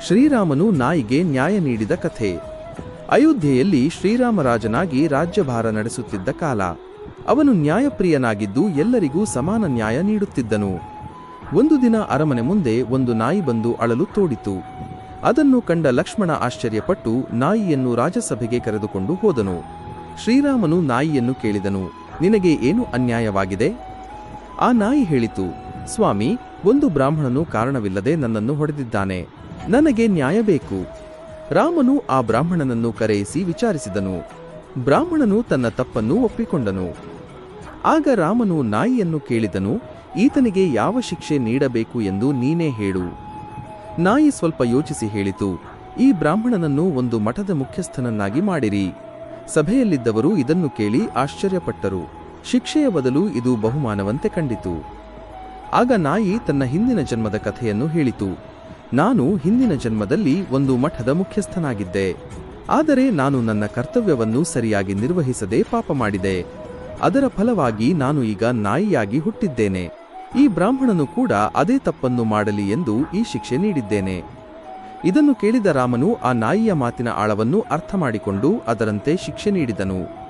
ಶ್ರೀರಾಮನು ನಾಯಿಗೆ ನ್ಯಾಯ ನೀಡಿದ ಕಥೆ. ಅಯೋಧ್ಯೆಯಲ್ಲಿ ಶ್ರೀರಾಮರಾಜನಾಗಿ ರಾಜ್ಯಭಾರ ನಡೆಸುತ್ತಿದ್ದ ಕಾಲ. ಅವನು ನ್ಯಾಯಪ್ರಿಯನಾಗಿದ್ದು ಎಲ್ಲರಿಗೂ ಸಮಾನ ನ್ಯಾಯ ನೀಡುತ್ತಿದ್ದನು. ಒಂದು ದಿನ ಅರಮನೆ ಮುಂದೆ ಒಂದು ನಾಯಿ ಬಂದು ಅಳಲು ತೋಡಿತು. ಅದನ್ನು ಕಂಡ ಲಕ್ಷ್ಮಣ ಆಶ್ಚರ್ಯಪಟ್ಟು ನಾಯಿಯನ್ನು ರಾಜಸಭೆಗೆ ಕರೆದುಕೊಂಡು ಹೋದನು. ಶ್ರೀರಾಮನು ನಾಯಿಯನ್ನು ಕೇಳಿದನು, ನಿನಗೆ ಏನು ಅನ್ಯಾಯವಾಗಿದೆ? ಆ ನಾಯಿ ಹೇಳಿತು, ಸ್ವಾಮಿ, ಒಂದು ಬ್ರಾಹ್ಮಣನು ಕಾರಣವಿಲ್ಲದೆ ನನ್ನನ್ನು ಹೊಡೆದಿದ್ದಾನೆ. ನನಗೆ ನ್ಯಾಯ ಬೇಕು. ರಾಮನು ಆ ಬ್ರಾಹ್ಮಣನನ್ನು ಕರೆಯಿಸಿ ವಿಚಾರಿಸಿದನು. ಬ್ರಾಹ್ಮಣನು ತನ್ನ ತಪ್ಪನ್ನು ಒಪ್ಪಿಕೊಂಡನು. ಆಗ ರಾಮನು ನಾಯಿಯನ್ನು ಕೇಳಿದನು, ಈತನಿಗೆ ಯಾವ ಶಿಕ್ಷೆ ನೀಡಬೇಕು ಎಂದು ನೀನೇ ಹೇಳು. ನಾಯಿ ಸ್ವಲ್ಪ ಯೋಚಿಸಿ ಹೇಳಿತು, ಈ ಬ್ರಾಹ್ಮಣನನ್ನು ಒಂದು ಮಠದ ಮುಖ್ಯಸ್ಥನನ್ನಾಗಿ ಮಾಡಿರಿ. ಸಭೆಯಲ್ಲಿದ್ದವರು ಇದನ್ನು ಕೇಳಿ ಆಶ್ಚರ್ಯಪಟ್ಟರು. ಶಿಕ್ಷೆಯ ಬದಲು ಇದು ಬಹುಮಾನವಂತೆ ಕಂಡಿತು. ಆಗ ನಾಯಿ ತನ್ನ ಹಿಂದಿನ ಜನ್ಮದ ಕಥೆಯನ್ನು ಹೇಳಿತು. ನಾನು ಹಿಂದಿನ ಜನ್ಮದಲ್ಲಿ ಒಂದು ಮಠದ ಮುಖ್ಯಸ್ಥನಾಗಿದ್ದೆ. ಆದರೆ ನಾನು ನನ್ನ ಕರ್ತವ್ಯವನ್ನು ಸರಿಯಾಗಿ ನಿರ್ವಹಿಸದೆ ಪಾಪ ಮಾಡಿದೆ. ಅದರ ಫಲವಾಗಿ ನಾನು ಈಗ ನಾಯಿಯಾಗಿ ಹುಟ್ಟಿದ್ದೇನೆ. ಈ ಬ್ರಾಹ್ಮಣನು ಕೂಡ ಅದೇ ತಪ್ಪನ್ನು ಮಾಡಲಿ ಎಂದು ಈ ಶಿಕ್ಷೆ ನೀಡಿದ್ದೇನೆ. ಇದನ್ನು ಕೇಳಿದ ರಾಮನು ಆ ನಾಯಿಯ ಮಾತಿನ ಆಳವನ್ನು ಅರ್ಥ ಮಾಡಿಕೊಂಡು ಅದರಂತೆ ಶಿಕ್ಷೆ ನೀಡಿದನು.